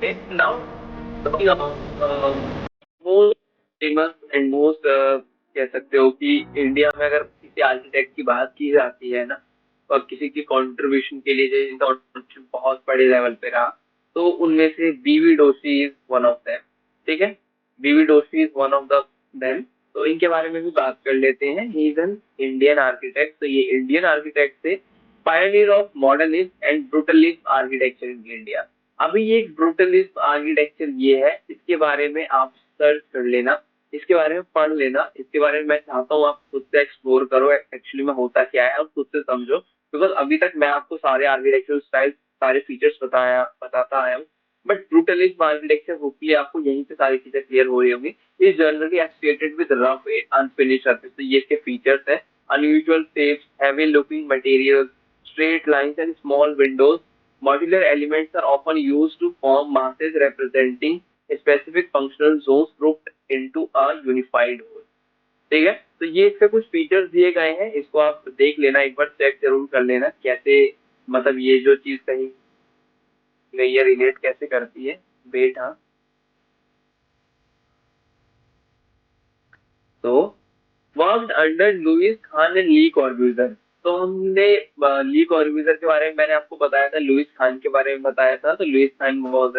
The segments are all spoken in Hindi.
Now talking about most famous and most कह सकते हो कि इंडिया में अगर किसी आर्किटेक्ट की बात की जाती है ना, और किसी की कंट्रीब्यूशन के लिए जो जिनका contribution बहुत बड़े लेवल पे रहा, तो उनमें से बीवी Doshi is one of them. ठीक है, बीवी Doshi is one of the them. तो इनके बारे में भी बात कर लेते हैं। He is an Indian architect. तो ये इंडियन आर्किटेक्ट थे, Pioneer of modernist and brutalist architecture in India. अभी ये ब्रूटलिस्ट आर्किटेक्चर ये है, इसके बारे में आप सर्च कर लेना, इसके बारे में पढ़ लेना, इसके बारे में मैं चाहता हूँ आप खुद से एक्सप्लोर करो एक्चुअली में होता क्या है और खुद से समझो। बिकॉज अभी तक मैं आपको सारे आर्किटेक्चर स्टाइल, सारे फीचर्स बताता आया हूँ, बट ब्रूटलिज्म आर्किटेक्चर होपफुली आपको यहीं से सारी चीजें क्लियर हो रही होंगी। ये generally associated with rough unfinished surface. तो ये इसके फीचर्स है। Unusual shapes, heavy looking materials, straight lines and small windows. Modular elements are often used to form masses representing specific functional zones grouped into a unified whole. ठीक है, तो ये इसके कुछ फीचर्स दिए गए हैं, इसको आप देख लेना, एक बार चेक जरूर कर लेना कैसे, मतलब ये जो चीज कही गई है रिलेट कैसे करती है। वेट, हाँ। तो worked under Louis Kahn and Le Corbusier. तो हमने ली कॉर्ब्यूजर के बारे में मैंने आपको बताया था, लुइस खान के बारे में बताया था। तो Louis Kahn was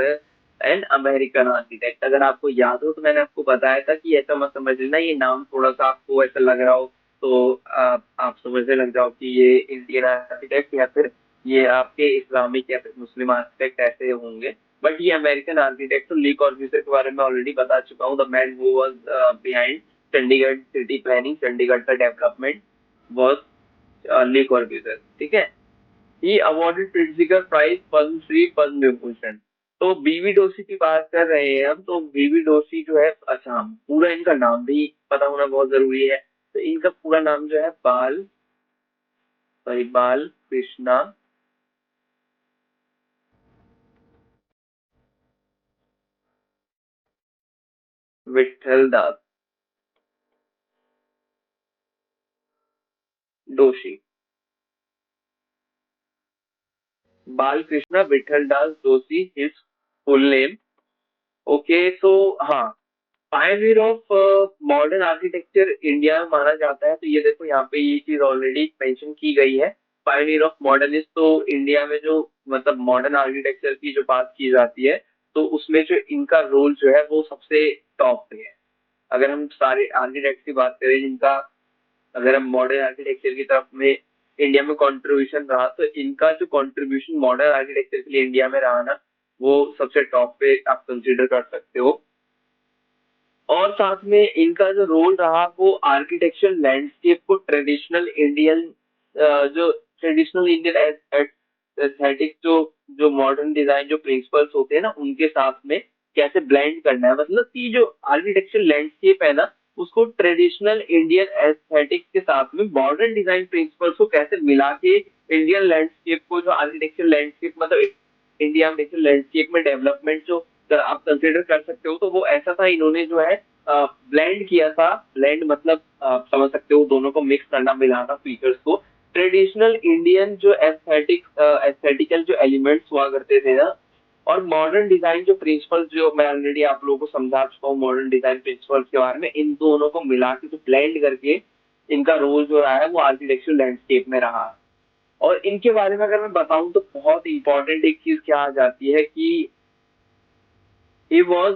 an American architect. अगर आपको याद हो तो मैंने आपको बताया था कि ऐसा मत समझ लेना ये नाम थोड़ा सा आपको ऐसा लग रहा हो, तो आप समझने लग जाओ कि ये इंडियन आर्किटेक्ट या फिर ये आपके इस्लामिक या फिर मुस्लिम आर्किटेक्ट ऐसे होंगे। बट ये अमेरिकन आर्किटेक्ट। तो ली कॉर्ब्यूजर के बारे में ऑलरेडी बता चुका हूँ। The man who was behind Chandigarh city planning, Chandigarh का डेवलपमेंट वॉज ली कॉर्ब्यूजर। ठीक है, ही अवॉर्डेड प्रिट्जिकर प्राइज, पद्मश्री, पद्म विभूषण। तो बीवी डोशी की बात कर रहे हैं हम। तो बीवी डोशी जो है, अच्छा पूरा इनका नाम भी पता होना बहुत जरूरी है। तो इनका पूरा नाम जो है बाल कृष्णा विठल दास दोषी। बाल कृष्णा विठल दास दोषी हिज फुल नेम। ओके, तो हाँ, Pioneer of modern architecture India में माना जाता है। तो ये देखो यहाँ पे ये चीज ऑलरेडी मेंशन की गई है। पायनियर ऑफ मॉडर्निस्ट, तो इंडिया में जो मतलब मॉडर्न आर्किटेक्चर की जो बात की जाती है, तो उसमें जो इनका रोल जो है वो सबसे टॉप पे है। अगर हम सारे आर्किटेक्ट की बात करें जिनका, अगर हम मॉडर्न आर्किटेक्चर की तरफ में इंडिया में कंट्रीब्यूशन रहा, तो इनका जो कंट्रीब्यूशन मॉडर्न आर्किटेक्चर के लिए इंडिया में रहा ना, वो सबसे टॉप पे आप कंसिडर कर सकते हो। और साथ में इनका जो रोल रहा वो आर्किटेक्चर लैंडस्केप को ट्रेडिशनल इंडियन, जो ट्रेडिशनल इंडियन एस्थेटिक, जो जो मॉडर्न डिजाइन जो प्रिंसिपल्स होते हैं ना उनके साथ में कैसे ब्लेंड करना है। मतलब कि जो आर्किटेक्चर लैंडस्केप है ना, उसको ट्रेडिशनल इंडियन एस्थेटिक के साथ में मॉडर्न डिजाइन प्रिंसिपल्स को कैसे मिला के इंडियन लैंडस्केप को, जो आर्किटेक्चर लैंडस्केप मतलब इंडिया में लैंडस्केप में डेवलपमेंट जो आप कंसिडर कर सकते हो, तो वो ऐसा था। इन्होंने जो है ब्लेंड किया था। ब्लेंड मतलब आप समझ सकते हो, दोनों को मिक्स करना, मिलाना फीचर्स को। ट्रेडिशनल इंडियन जो एस्थेटिकल जो एलिमेंट्स हुआ करते थे ना, और मॉडर्न डिजाइन जो प्रिंसिपल्स, जो मैं ऑलरेडी आप लोगों को समझा चुका हूँ मॉडर्न डिजाइन प्रिंसिपल्स के बारे में, इन दोनों को मिला के जो ब्लेंड करके इनका रोल जो रहा है वो आर्किटेक्चरल लैंडस्केप में रहा। और इनके बारे में अगर मैं बताऊं तो बहुत इंपॉर्टेंट एक चीज क्या आ जाती है कि he was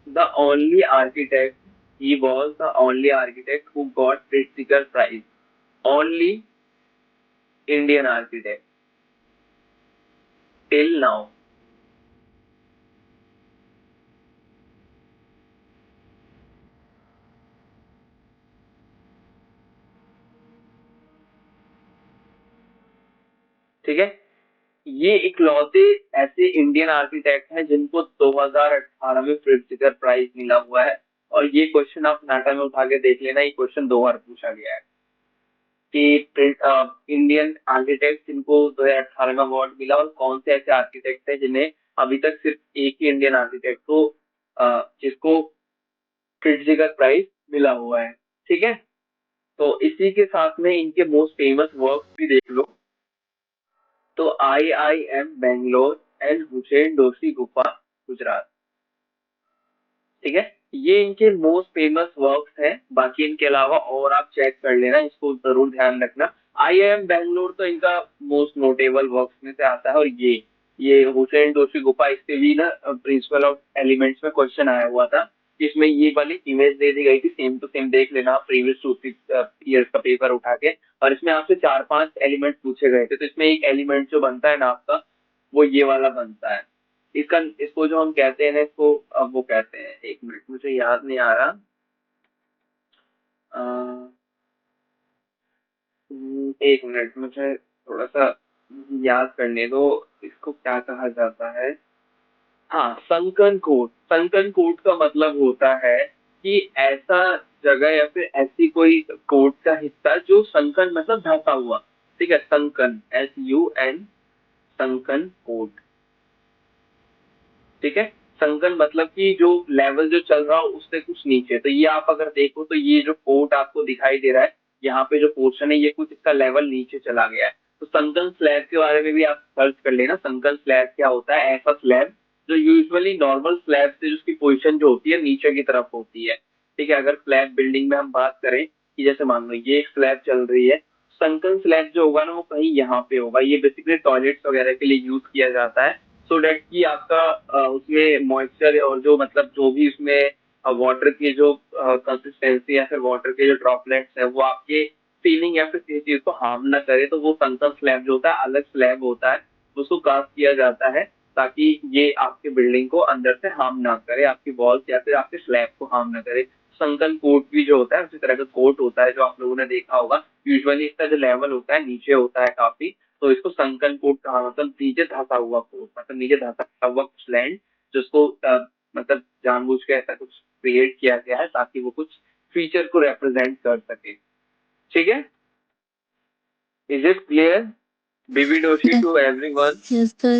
the only architect he was the only architect who got Pritzker Prize. Only Indian architect till now. ठीक है, ये इकलौते ऐसे इंडियन आर्किटेक्ट हैं जिनको 2018 में प्रिट्जिकर प्राइज मिला हुआ है। और ये क्वेश्चन आप नाटा में उठा के देख लेना, ये क्वेश्चन 2 बार पूछा गया है कि इंडियन आर्किटेक्ट जिनको 2018 में अवार्ड मिला, और कौन से ऐसे आर्किटेक्ट हैं जिन्हें अभी तक सिर्फ एक ही इंडियन आर्किटेक्ट को जिसको प्रिट्जिकर प्राइज मिला हुआ है। ठीक है, तो इसी के साथ में इनके मोस्ट फेमस वर्क भी देख लो। तो IIM बैंगलोर, एंड हुसैन दोशी गुफा, गुजरात। ठीक है, ये इनके मोस्ट फेमस वर्क्स हैं। बाकी इनके अलावा और आप चेक कर लेना, इसको जरूर ध्यान रखना। आईआईएम बैंगलोर तो इनका मोस्ट नोटेबल वर्क्स में से आता है। और ये हुसैन दोशी गुफा, इससे भी ना प्रिंसिपल ऑफ एलिमेंट्स में क्वेश्चन आया हुआ था। इसमें ये वाली इमेज दे दी गई थी, सेम टू सेम देख लेना प्रीवियस 2-3 ईयर्स का पेपर उठा के। और इसमें आपसे 4-5 एलिमेंट पूछे गए थे, तो इसमें एक एलिमेंट जो बनता है ना आपका, वो ये वाला बनता है। इसका इसको जो हम कहते हैं ना, इसको अब वो कहते हैं, एक मिनट मुझे याद नहीं आ रहा। एक मिनट मुझे थोड़ा सा याद करने दो। इसको क्या कहा जाता है? हाँ, संकन कोट। संकन कोट का मतलब होता है कि ऐसा जगह या फिर ऐसी कोई कोट का हिस्सा जो संकन मतलब ढका हुआ। ठीक है, संकन, SUN, संकन कोट। ठीक है, संकन मतलब कि जो लेवल जो चल रहा हो उससे कुछ नीचे। तो ये आप अगर देखो तो ये जो कोट आपको दिखाई दे रहा है, यहाँ पे जो पोर्शन है ये कुछ इसका लेवल नीचे चला गया है। तो संकन स्लैब के बारे में भी आप सर्च कर लेना। संकन स्लैब क्या होता है? ऐसा स्लैब जो यूजुअली नॉर्मल स्लैब से उसकी पोजीशन जो होती है नीचे की तरफ होती है। ठीक है, अगर स्लैब बिल्डिंग में हम बात करें कि जैसे मान लो ये एक स्लैब चल रही है, संकन स्लैब जो होगा ना वो कहीं यहाँ पे होगा। ये बेसिकली टॉयलेट्स वगैरह के लिए यूज किया जाता है, सो डेट कि आपका उसमें मॉइस्चर और जो मतलब जो भी उसमें वाटर की जो कंसिस्टेंसी या फिर वाटर के जो ड्रॉपलेट्स है वो आपके सीलिंग या फिर किसी चीज को हार्म ना करे। तो वो कंकड़ स्लैब जो होता है अलग स्लैब होता है, उसको कास्ट किया जाता है ताकि ये आपके बिल्डिंग को अंदर से हार्म ना करे, आपकी वॉल्स या फिर आपके स्लैब को हार्म ना करे। संकन कोट भी जो होता है उसी तरह का कोट होता है जो आप लोगों ने देखा होगा। यूजुअली इसका जो लेवल होता है नीचे होता है काफी, तो इसको संकन कोट कहा, मतलब नीचे धंसा हुआ कोट, मतलब नीचे धंसा हुआ कुछ लैंड जिसको मतलब जानबूझ के ऐसा कुछ क्रिएट किया गया है ताकि वो कुछ फीचर को रिप्रेजेंट कर सके। ठीक है, is it clear? BB Doshi Yes, to everyone. yes, sir.